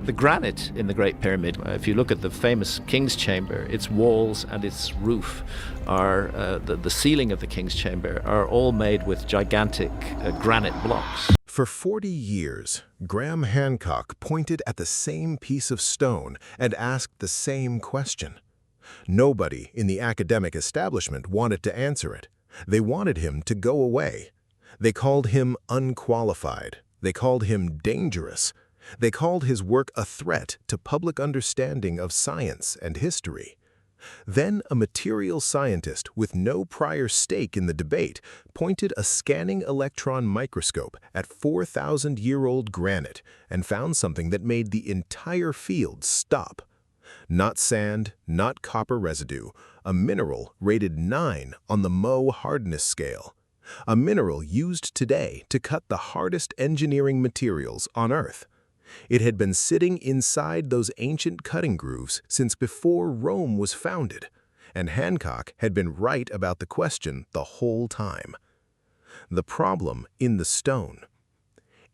The granite in the Great Pyramid, if you look at the famous King's Chamber, its walls and its roof are, the ceiling of the King's Chamber are all made with gigantic granite blocks. For 40 years, Graham Hancock pointed at the same piece of stone and asked the same question. Nobody in the academic establishment wanted to answer it. They wanted him to go away. They called him unqualified. They called him dangerous. They called his work a threat to public understanding of science and history. Then a material scientist with no prior stake in the debate pointed a scanning electron microscope at 4,000-year-old granite and found something that made the entire field stop. Not sand, not copper residue, a mineral rated 9 on the Mohs hardness scale. A mineral used today to cut the hardest engineering materials on Earth. It had been sitting inside those ancient cutting grooves since before Rome was founded, and Hancock had been right about the question the whole time. The problem in the stone.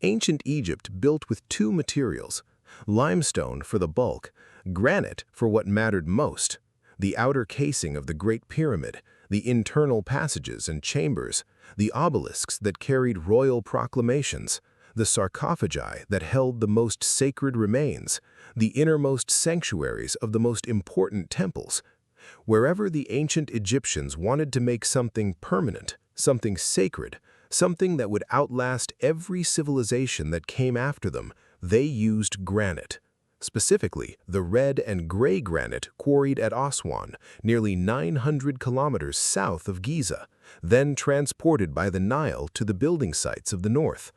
Ancient Egypt built with two materials, limestone for the bulk, granite for what mattered most, the outer casing of the Great Pyramid, the internal passages and chambers, the obelisks that carried royal proclamations, the sarcophagi that held the most sacred remains, the innermost sanctuaries of the most important temples. Wherever the ancient Egyptians wanted to make something permanent, something sacred, something that would outlast every civilization that came after them, they used granite. Specifically, the red and gray granite quarried at Aswan, nearly 900 kilometers south of Giza, then transported by the Nile to the building sites of the north.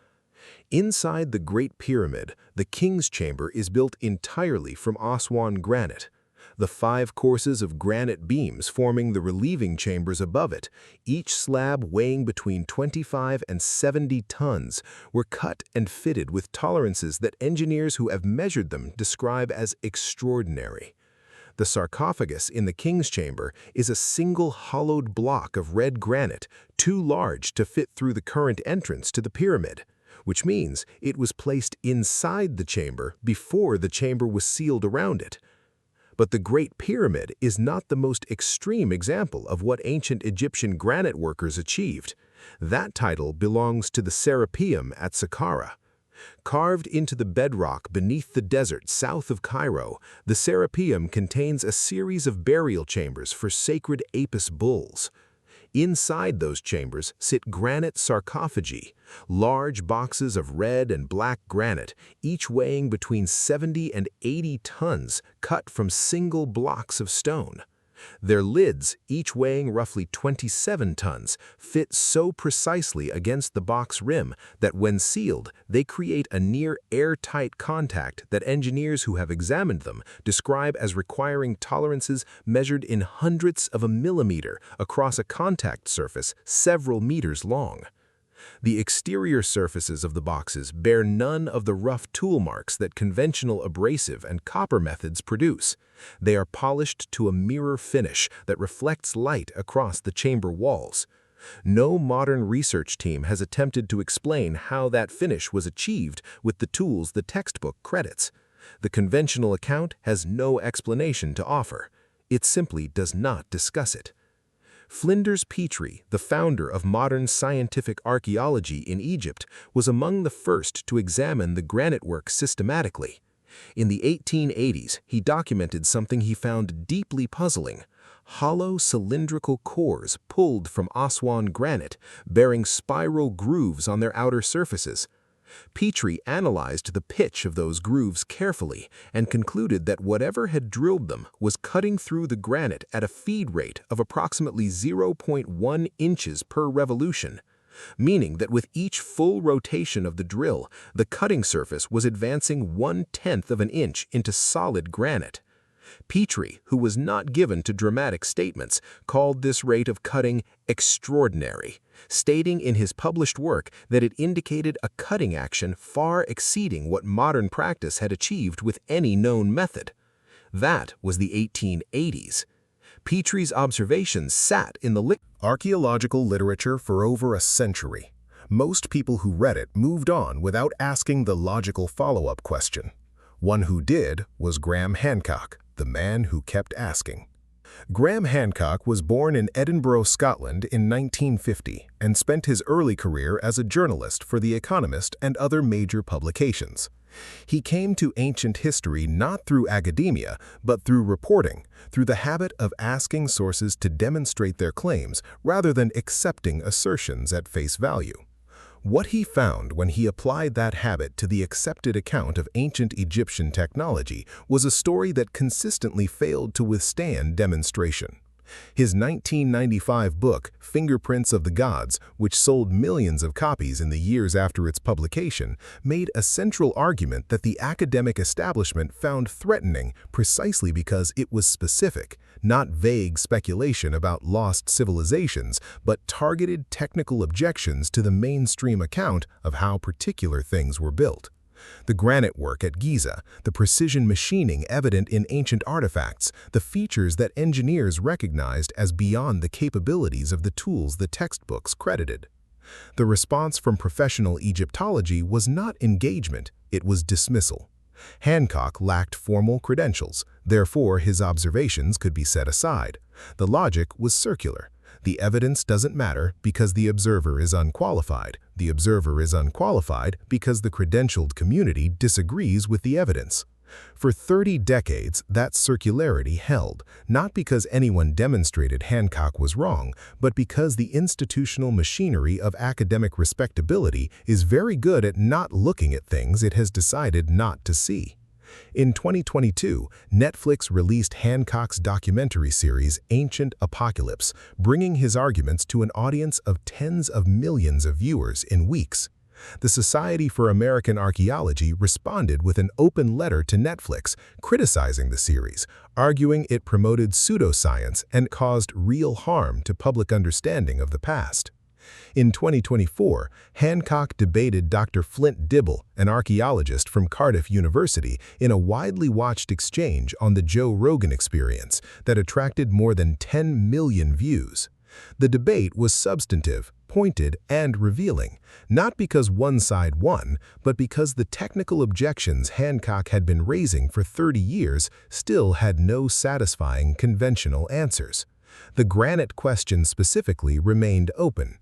Inside the Great Pyramid, the King's Chamber is built entirely from Aswan granite. The 5 courses of granite beams forming the relieving chambers above it, each slab weighing between 25 and 70 tons, were cut and fitted with tolerances that engineers who have measured them describe as extraordinary. The sarcophagus in the King's Chamber is a single hollowed block of red granite, too large to fit through the current entrance to the pyramid, which means it was placed inside the chamber before the chamber was sealed around it. But the Great Pyramid is not the most extreme example of what ancient Egyptian granite workers achieved. That title belongs to the Serapeum at Saqqara. Carved into the bedrock beneath the desert south of Cairo, the Serapeum contains a series of burial chambers for sacred Apis bulls. Inside those chambers sit granite sarcophagi, large boxes of red and black granite, each weighing between 70 and 80 tons, cut from single blocks of stone. Their lids, each weighing roughly 27 tons, fit so precisely against the box rim that when sealed, they create a near airtight contact that engineers who have examined them describe as requiring tolerances measured in hundredths of a millimeter across a contact surface several meters long. The exterior surfaces of the boxes bear none of the rough tool marks that conventional abrasive and copper methods produce. They are polished to a mirror finish that reflects light across the chamber walls. No modern research team has attempted to explain how that finish was achieved with the tools the textbook credits. The conventional account has no explanation to offer. It simply does not discuss it. Flinders Petrie, the founder of modern scientific archaeology in Egypt, was among the first to examine the granite work systematically. In the 1880s, he documented something he found deeply puzzling: hollow cylindrical cores pulled from Aswan granite, bearing spiral grooves on their outer surfaces. Petrie analyzed the pitch of those grooves carefully and concluded that whatever had drilled them was cutting through the granite at a feed rate of approximately 0.1 inches per revolution, meaning that with each full rotation of the drill, the cutting surface was advancing 1/10 of an inch into solid granite. Petrie, who was not given to dramatic statements, called this rate of cutting extraordinary, stating in his published work that it indicated a cutting action far exceeding what modern practice had achieved with any known method. That was the 1880s. Petrie's observations sat in the archaeological literature for over a century. Most people who read it moved on without asking the logical follow-up question: One who did was Graham Hancock, the man who kept asking. Graham Hancock was born in Edinburgh, Scotland in 1950 and spent his early career as a journalist for The Economist and other major publications. He came to ancient history not through academia, but through reporting, through the habit of asking sources to demonstrate their claims rather than accepting assertions at face value. What he found when he applied that habit to the accepted account of ancient Egyptian technology was a story that consistently failed to withstand demonstration. His 1995 book, Fingerprints of the Gods, which sold millions of copies in the years after its publication, made a central argument that the academic establishment found threatening precisely because it was specific, not vague speculation about lost civilizations, but targeted technical objections to the mainstream account of how particular things were built. The granite work at Giza, the precision machining evident in ancient artifacts, the features that engineers recognized as beyond the capabilities of the tools the textbooks credited. The response from professional Egyptology was not engagement, it was dismissal. Hancock lacked formal credentials, therefore his observations could be set aside. The logic was circular. The evidence doesn't matter because the observer is unqualified. The observer is unqualified because the credentialed community disagrees with the evidence. For 30 decades, that circularity held, not because anyone demonstrated Hancock was wrong, but because the institutional machinery of academic respectability is very good at not looking at things it has decided not to see. In 2022, Netflix released Hancock's documentary series Ancient Apocalypse, bringing his arguments to an audience of tens of millions of viewers in weeks. The Society for American Archaeology responded with an open letter to Netflix, criticizing the series, arguing it promoted pseudoscience and caused real harm to public understanding of the past. In 2024, Hancock debated Dr. Flint Dibble, an archaeologist from Cardiff University, in a widely watched exchange on the Joe Rogan Experience that attracted more than 10 million views. The debate was substantive, pointed, and revealing, not because one side won, but because the technical objections Hancock had been raising for 30 years still had no satisfying conventional answers. The granite question specifically remained open.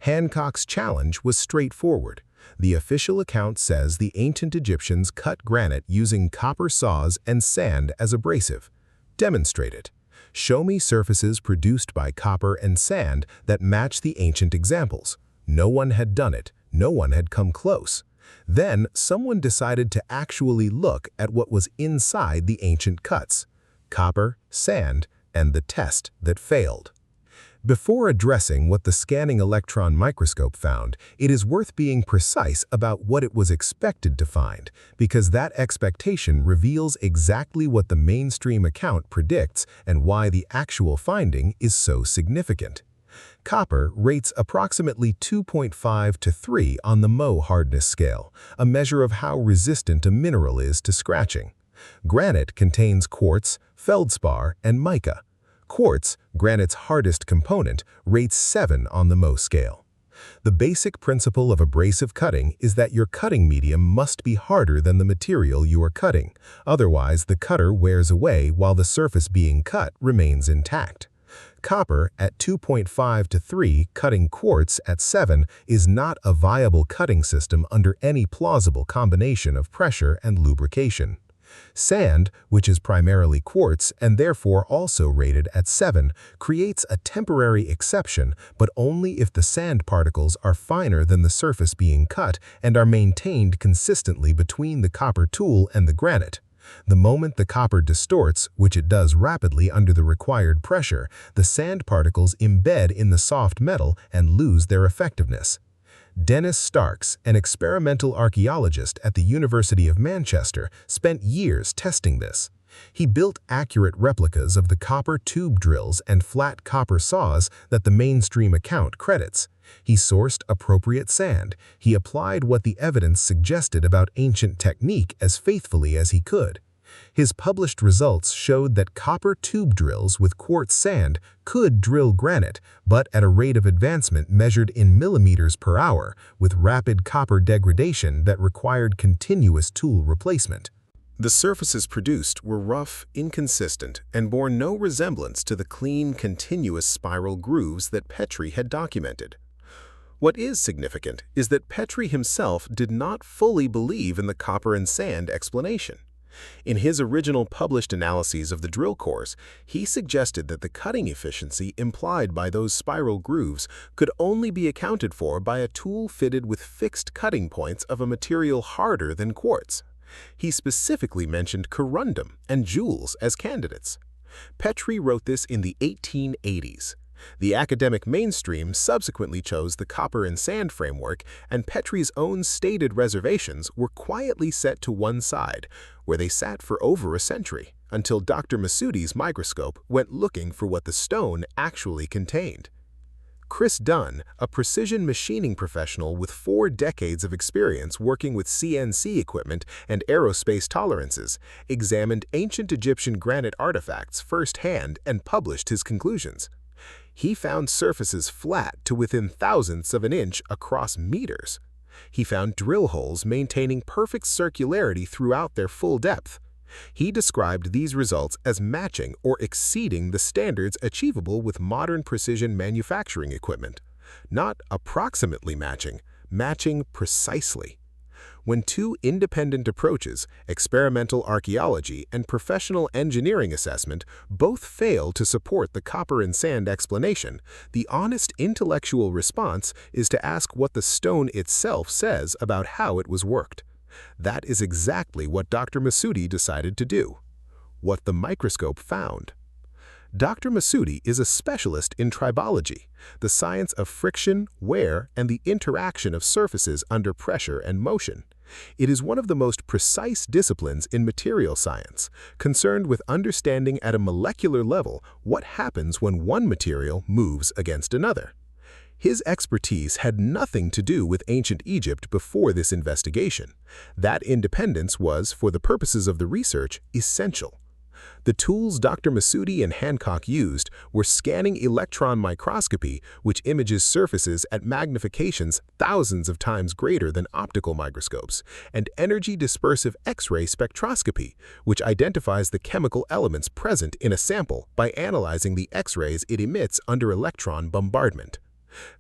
Hancock's challenge was straightforward. The official account says the ancient Egyptians cut granite using copper saws and sand as abrasive. Demonstrate it. Show me surfaces produced by copper and sand that match the ancient examples. No one had done it. No one had come close. Then someone decided to actually look at what was inside the ancient cuts: copper, sand, and the test that failed. Before addressing what the scanning electron microscope found, it is worth being precise about what it was expected to find, because that expectation reveals exactly what the mainstream account predicts and why the actual finding is so significant. Copper rates approximately 2.5 to 3 on the Mohs hardness scale, a measure of how resistant a mineral is to scratching. Granite contains quartz, feldspar, and mica. Quartz, granite's hardest component, rates 7 on the Mohs scale. The basic principle of abrasive cutting is that your cutting medium must be harder than the material you are cutting, otherwise the cutter wears away while the surface being cut remains intact. Copper at 2.5 to 3 cutting quartz at 7 is not a viable cutting system under any plausible combination of pressure and lubrication. Sand, which is primarily quartz and therefore also rated at 7, creates a temporary exception, but only if the sand particles are finer than the surface being cut and are maintained consistently between the copper tool and the granite. The moment the copper distorts, which it does rapidly under the required pressure, the sand particles embed in the soft metal and lose their effectiveness. Dennis Starks, an experimental archaeologist at the University of Manchester, spent years testing this. He built accurate replicas of the copper tube drills and flat copper saws that the mainstream account credits. He sourced appropriate sand. He applied what the evidence suggested about ancient technique as faithfully as he could. His published results showed that copper tube drills with quartz sand could drill granite, but at a rate of advancement measured in millimeters per hour, with rapid copper degradation that required continuous tool replacement. The surfaces produced were rough, inconsistent, and bore no resemblance to the clean, continuous spiral grooves that Petrie had documented. What is significant is that Petrie himself did not fully believe in the copper and sand explanation. In his original published analyses of the drill cores, he suggested that the cutting efficiency implied by those spiral grooves could only be accounted for by a tool fitted with fixed cutting points of a material harder than quartz. He specifically mentioned corundum and jewels as candidates. Petrie wrote this in the 1880s. The academic mainstream subsequently chose the copper and sand framework, and Petrie's own stated reservations were quietly set to one side, where they sat for over a century, until Dr. Masoudi's microscope went looking for what the stone actually contained. Chris Dunn, a precision machining professional with 4 decades of experience working with CNC equipment and aerospace tolerances, examined ancient Egyptian granite artifacts firsthand and published his conclusions. He found surfaces flat to within thousandths of an inch across meters. He found drill holes maintaining perfect circularity throughout their full depth. He described these results as matching or exceeding the standards achievable with modern precision manufacturing equipment. Not approximately matching, matching precisely. When 2 independent approaches, experimental archaeology and professional engineering assessment, both fail to support the copper and sand explanation, the honest intellectual response is to ask what the stone itself says about how it was worked. That is exactly what Dr. Masoudi decided to do. What the microscope found. Dr. Masoudi is a specialist in tribology, the science of friction, wear, and the interaction of surfaces under pressure and motion. It is one of the most precise disciplines in material science, concerned with understanding at a molecular level what happens when one material moves against another. His expertise had nothing to do with ancient Egypt before this investigation. That independence was, for the purposes of the research, essential. The tools Dr. Masoudi and Hancock used were scanning electron microscopy, which images surfaces at magnifications thousands of times greater than optical microscopes, and energy dispersive X-ray spectroscopy, which identifies the chemical elements present in a sample by analyzing the X-rays it emits under electron bombardment.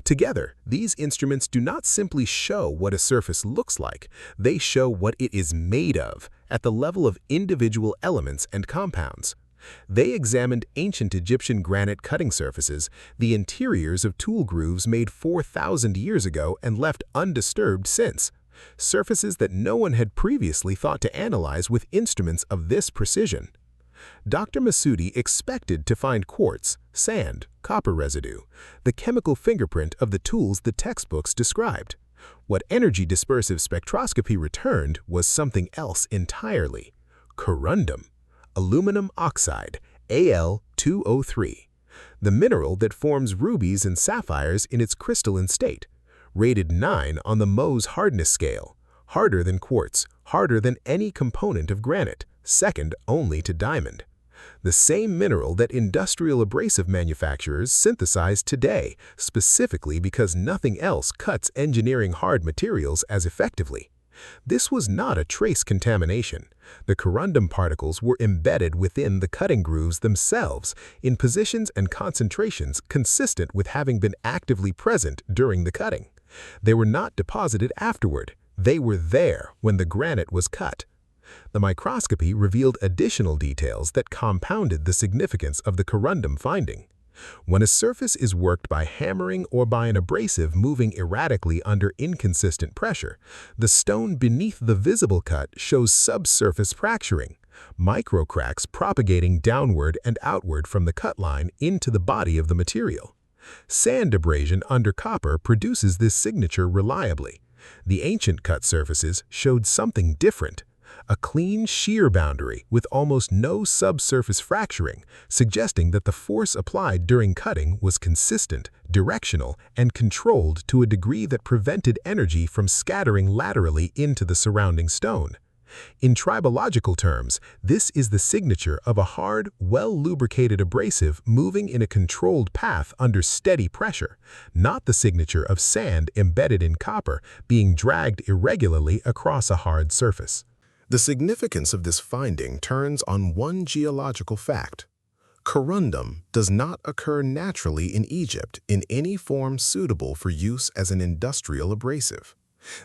Together, these instruments do not simply show what a surface looks like, they show what it is made of at the level of individual elements and compounds. They examined ancient Egyptian granite cutting surfaces, the interiors of tool grooves made 4,000 years ago and left undisturbed since, surfaces that no one had previously thought to analyze with instruments of this precision. Dr. Masoudi expected to find quartz, sand, copper residue, the chemical fingerprint of the tools the textbooks described. What energy dispersive spectroscopy returned was something else entirely: corundum, aluminum oxide, Al2O3, the mineral that forms rubies and sapphires in its crystalline state, rated 9 on the Mohs hardness scale, harder than quartz, harder than any component of granite, second only to diamond. The same mineral that industrial abrasive manufacturers synthesize today, specifically because nothing else cuts engineering hard materials as effectively. This was not a trace contamination. The corundum particles were embedded within the cutting grooves themselves in positions and concentrations consistent with having been actively present during the cutting. They were not deposited afterward. They were there when the granite was cut. The microscopy revealed additional details that compounded the significance of the corundum finding. When a surface is worked by hammering or by an abrasive moving erratically under inconsistent pressure, the stone beneath the visible cut shows subsurface fracturing, microcracks propagating downward and outward from the cut line into the body of the material. Sand abrasion under copper produces this signature reliably. The ancient cut surfaces showed something different. A clean shear boundary with almost no subsurface fracturing, suggesting that the force applied during cutting was consistent, directional, and controlled to a degree that prevented energy from scattering laterally into the surrounding stone. In tribological terms, this is the signature of a hard, well-lubricated abrasive moving in a controlled path under steady pressure, not the signature of sand embedded in copper being dragged irregularly across a hard surface. The significance of this finding turns on one geological fact. Corundum does not occur naturally in Egypt in any form suitable for use as an industrial abrasive.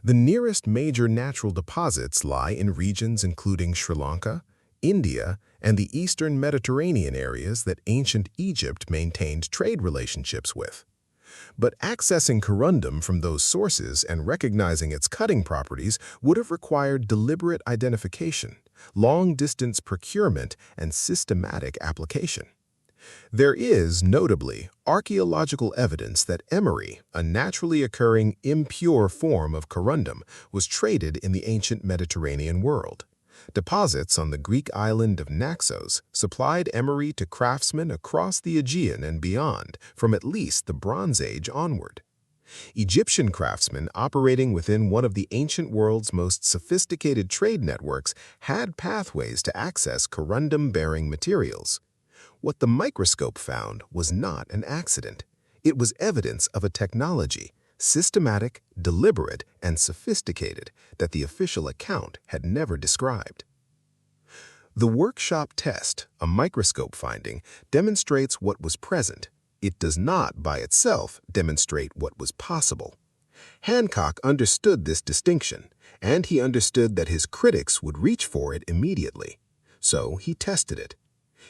The nearest major natural deposits lie in regions including Sri Lanka, India, and the eastern Mediterranean areas that ancient Egypt maintained trade relationships with. But accessing corundum from those sources and recognizing its cutting properties would have required deliberate identification, long-distance procurement, and systematic application. There is, notably, archaeological evidence that emery, a naturally occurring impure form of corundum, was traded in the ancient Mediterranean world. Deposits on the Greek island of Naxos supplied emery to craftsmen across the Aegean and beyond, from at least the Bronze Age onward. Egyptian craftsmen operating within one of the ancient world's most sophisticated trade networks had pathways to access corundum-bearing materials. What the microscope found was not an accident. It was evidence of a technology, systematic, deliberate, and sophisticated, that the official account had never described. The workshop test, a microscope finding, demonstrates what was present. It does not, by itself, demonstrate what was possible. Hancock understood this distinction, and he understood that his critics would reach for it immediately. So he tested it.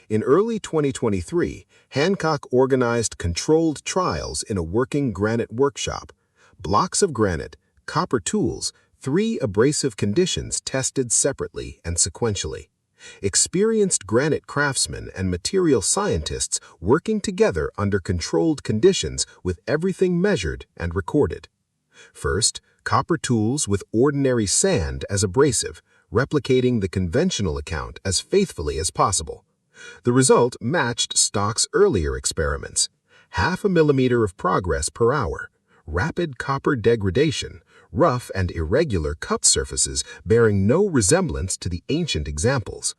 In early 2023, Hancock organized controlled trials in a working granite workshop. Blocks of granite, copper tools, 3 abrasive conditions tested separately and sequentially. Experienced granite craftsmen and material scientists working together under controlled conditions with everything measured and recorded. First, copper tools with ordinary sand as abrasive, replicating the conventional account as faithfully as possible. The result matched Stock's earlier experiments: 0.5 millimeter of progress per hour, rapid copper degradation, rough and irregular cut surfaces bearing no resemblance to the ancient examples.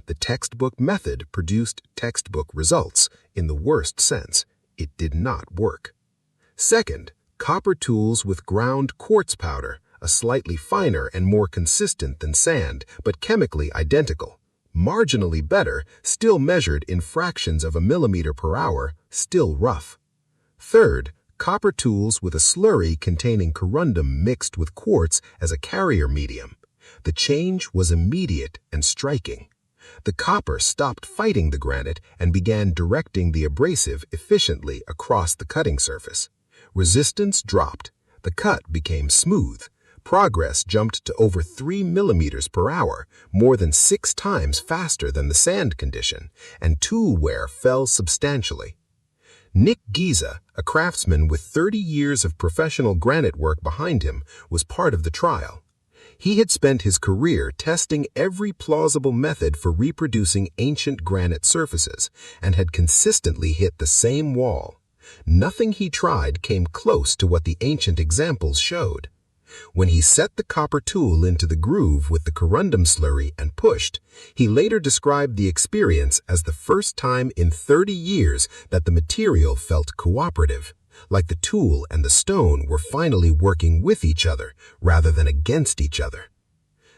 The textbook method produced textbook results. In the worst sense, it did not work. Second, copper tools with ground quartz powder, a slightly finer and more consistent than sand, but chemically identical. Marginally better, still measured in fractions of a millimeter per hour, still rough. Third, copper tools with a slurry containing corundum mixed with quartz as a carrier medium. The change was immediate and striking. The copper stopped fighting the granite and began directing the abrasive efficiently across the cutting surface. Resistance dropped. The cut became smooth. Progress jumped to over 3 millimeters per hour, more than 6 times faster than the sand condition, and tool wear fell substantially. Nick Giza, a craftsman with 30 years of professional granite work behind him, was part of the trial. He had spent his career testing every plausible method for reproducing ancient granite surfaces and had consistently hit the same wall. Nothing he tried came close to what the ancient examples showed. When he set the copper tool into the groove with the corundum slurry and pushed, he later described the experience as the first time in 30 years that the material felt cooperative, like the tool and the stone were finally working with each other rather than against each other.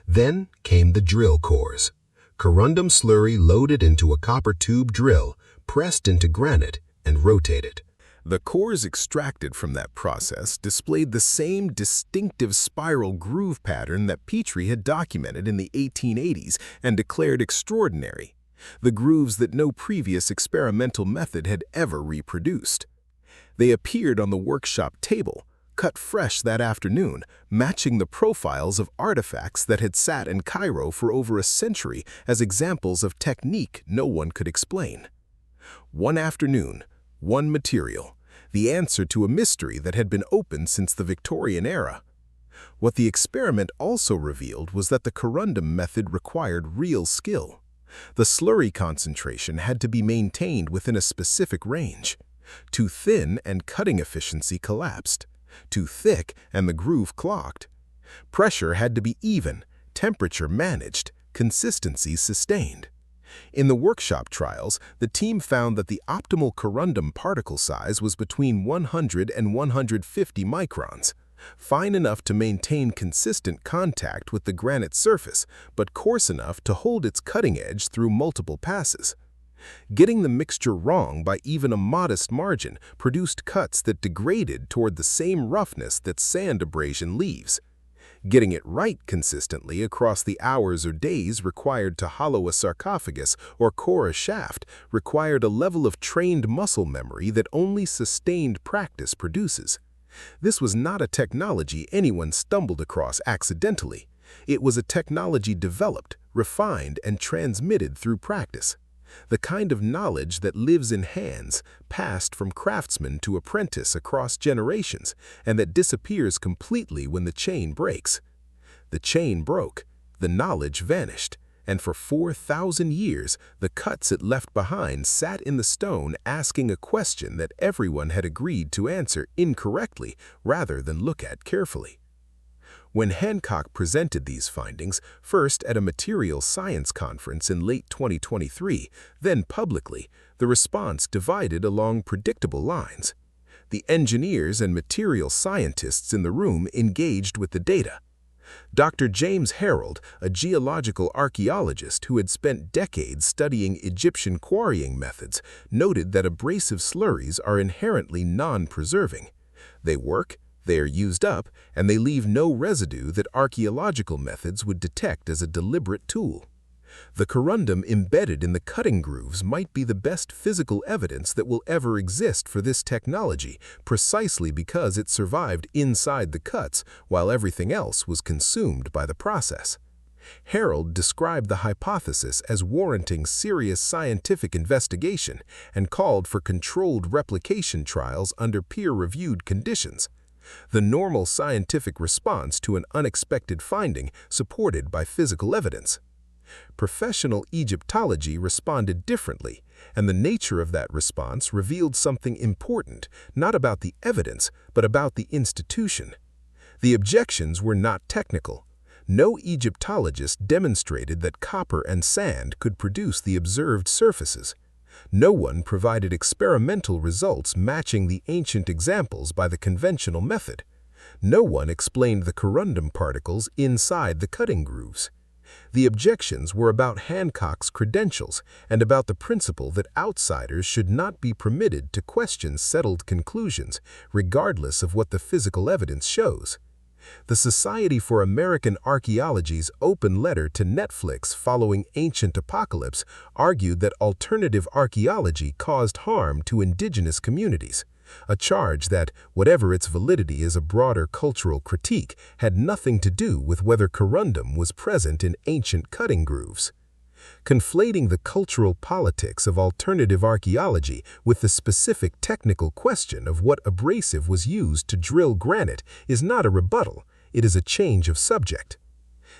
Then came the drill cores. Corundum slurry loaded into a copper tube drill, pressed into granite, and rotated. The cores extracted from that process displayed the same distinctive spiral groove pattern that Petrie had documented in the 1880s and declared extraordinary, the grooves that no previous experimental method had ever reproduced. They appeared on the workshop table, cut fresh that afternoon, matching the profiles of artifacts that had sat in Cairo for over a century as examples of technique no one could explain. One afternoon, one material, the answer to a mystery that had been open since the Victorian era. What the experiment also revealed was that the corundum method required real skill. The slurry concentration had to be maintained within a specific range. Too thin and cutting efficiency collapsed. Too thick and the groove clogged. Pressure had to be even, temperature managed, consistency sustained. In the workshop trials, the team found that the optimal corundum particle size was between 100 and 150 microns. fine enough to maintain consistent contact with the granite surface, but coarse enough to hold its cutting edge through multiple passes. Getting the mixture wrong by even a modest margin produced cuts that degraded toward the same roughness that sand abrasion leaves. Getting it right consistently across the hours or days required to hollow a sarcophagus or core a shaft required a level of trained muscle memory that only sustained practice produces. This was not a technology anyone stumbled across accidentally. It was a technology developed, refined, and transmitted through practice. The kind of knowledge that lives in hands, passed from craftsman to apprentice across generations, and that disappears completely when the chain breaks. The chain broke, the knowledge vanished, and for 4,000 years the cuts it left behind sat in the stone asking a question that everyone had agreed to answer incorrectly rather than look at carefully. When Hancock presented these findings, first at a materials science conference in late 2023, then publicly, the response divided along predictable lines. The engineers and materials scientists in the room engaged with the data. Dr. James Harold, a geological archaeologist who had spent decades studying Egyptian quarrying methods, noted that abrasive slurries are inherently non-preserving. They work, they are used up, and they leave no residue that archaeological methods would detect as a deliberate tool. The corundum embedded in the cutting grooves might be the best physical evidence that will ever exist for this technology, precisely because it survived inside the cuts while everything else was consumed by the process. Harold described the hypothesis as warranting serious scientific investigation and called for controlled replication trials under peer-reviewed conditions. The normal scientific response to an unexpected finding supported by physical evidence. Professional Egyptology responded differently, and the nature of that response revealed something important, not about the evidence, but about the institution. The objections were not technical. No Egyptologist demonstrated that copper and sand could produce the observed surfaces. No one provided experimental results matching the ancient examples by the conventional method. No one explained the corundum particles inside the cutting grooves. The objections were about Hancock's credentials and about the principle that outsiders should not be permitted to question settled conclusions, regardless of what the physical evidence shows. The Society for American Archaeology's open letter to Netflix following Ancient Apocalypse argued that alternative archaeology caused harm to indigenous communities, a charge that, whatever its validity as a broader cultural critique, had nothing to do with whether corundum was present in ancient cutting grooves. Conflating the cultural politics of alternative archaeology with the specific technical question of what abrasive was used to drill granite is not a rebuttal, it is a change of subject.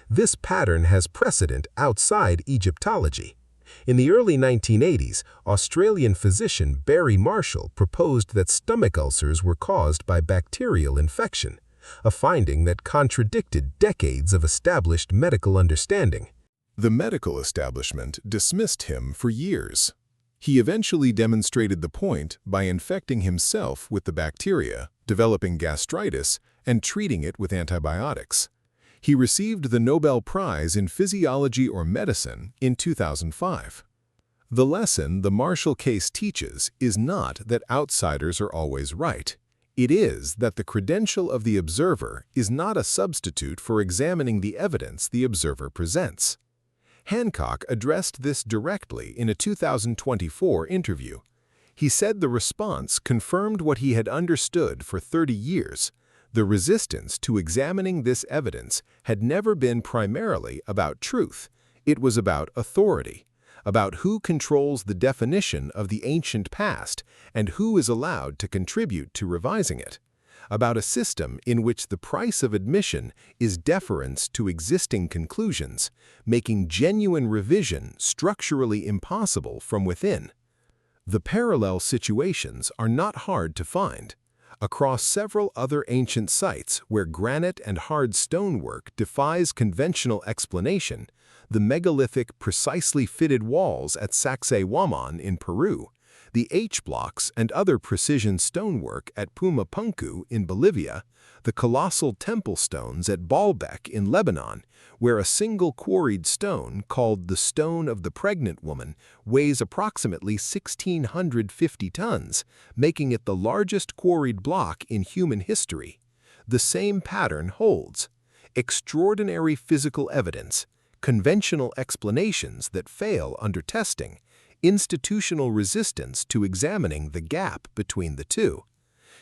This pattern has precedent outside Egyptology. In the early 1980s, Australian physician Barry Marshall proposed that stomach ulcers were caused by bacterial infection, a finding that contradicted decades of established medical understanding. The medical establishment dismissed him for years. He eventually demonstrated the point by infecting himself with the bacteria, developing gastritis, and treating it with antibiotics. He received the Nobel Prize in Physiology or Medicine in 2005. The lesson the Marshall case teaches is not that outsiders are always right. It is that the credential of the observer is not a substitute for examining the evidence the observer presents. Hancock addressed this directly in a 2024 interview. He said the response confirmed what he had understood for 30 years. The resistance to examining this evidence had never been primarily about truth. It was about authority, about who controls the definition of the ancient past and who is allowed to contribute to revising it, about a system in which the price of admission is deference to existing conclusions, making genuine revision structurally impossible from within. The parallel situations are not hard to find. Across several other ancient sites where granite and hard stonework defies conventional explanation, the megalithic precisely fitted walls at Sacsayhuaman in Peru, The H-blocks and other precision stonework at Pumapunku in Bolivia, the colossal temple stones at Baalbek in Lebanon, where a single quarried stone, called the Stone of the Pregnant Woman, weighs approximately 1,650 tons, making it the largest quarried block in human history. The same pattern holds. Extraordinary physical evidence, conventional explanations that fail under testing, institutional resistance to examining the gap between the two.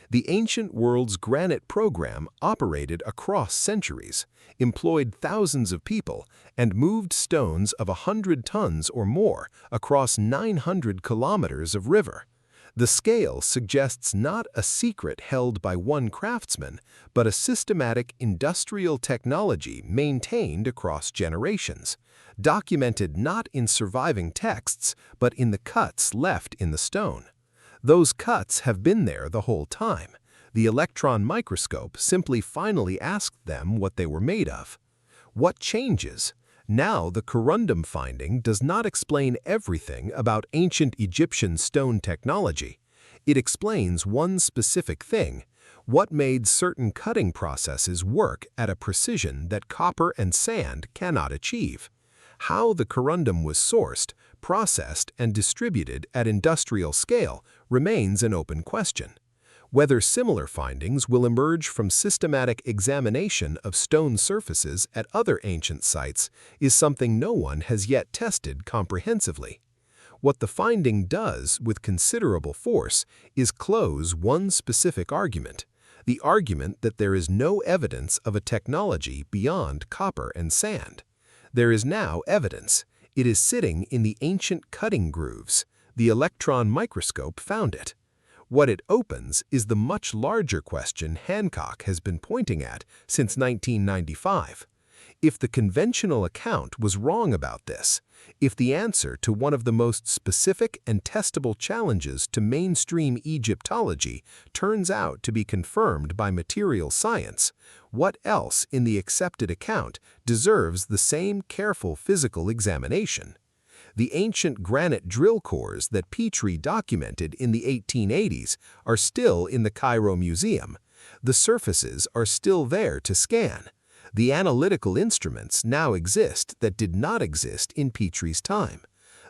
The ancient world's granite program operated across centuries, employed thousands of people, and moved stones of 100 tons or more across 900 kilometers of river. The scale suggests not a secret held by one craftsman, but a systematic industrial technology maintained across generations, documented not in surviving texts, but in the cuts left in the stone. Those cuts have been there the whole time. The electron microscope simply finally asked them what they were made of. What changes? Now the Corundum finding does not explain everything about ancient Egyptian stone technology. It explains one specific thing: what made certain cutting processes work at a precision that copper and sand cannot achieve. How the corundum was sourced, processed, and distributed at industrial scale remains an open question. Whether similar findings will emerge from systematic examination of stone surfaces at other ancient sites is something no one has yet tested comprehensively. What the finding does with considerable force is close one specific argument: the argument that there is no evidence of a technology beyond copper and sand. There is now evidence. It is sitting in the ancient cutting grooves. The electron microscope found it. What it opens is the much larger question Hancock has been pointing at since 1995. If the conventional account was wrong about this, if the answer to one of the most specific and testable challenges to mainstream Egyptology turns out to be confirmed by material science, what else in the accepted account deserves the same careful physical examination? The ancient granite drill cores that Petrie documented in the 1880s are still in the Cairo Museum. The surfaces are still there to scan. The analytical instruments now exist that did not exist in Petrie's time.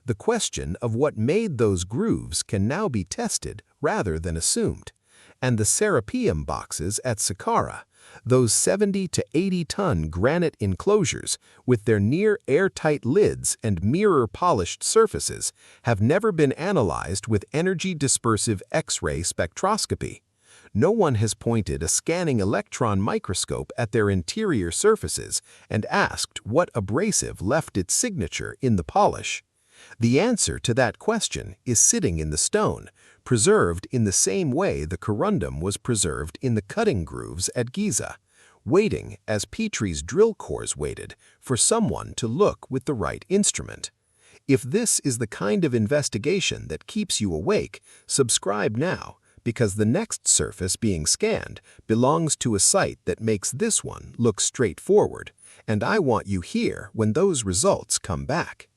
The question of what made those grooves can now be tested rather than assumed. And the Serapeum boxes at Saqqara, those 70 to 80-ton granite enclosures with their near-airtight lids and mirror-polished surfaces, have never been analyzed with energy-dispersive X-ray spectroscopy. No one has pointed a scanning electron microscope at their interior surfaces and asked what abrasive left its signature in the polish. The answer to that question is sitting in the stone, preserved in the same way the corundum was preserved in the cutting grooves at Giza, waiting, as Petrie's drill cores waited, for someone to look with the right instrument. If this is the kind of investigation that keeps you awake, subscribe now, because the next surface being scanned belongs to a site that makes this one look straightforward, and I want you here when those results come back.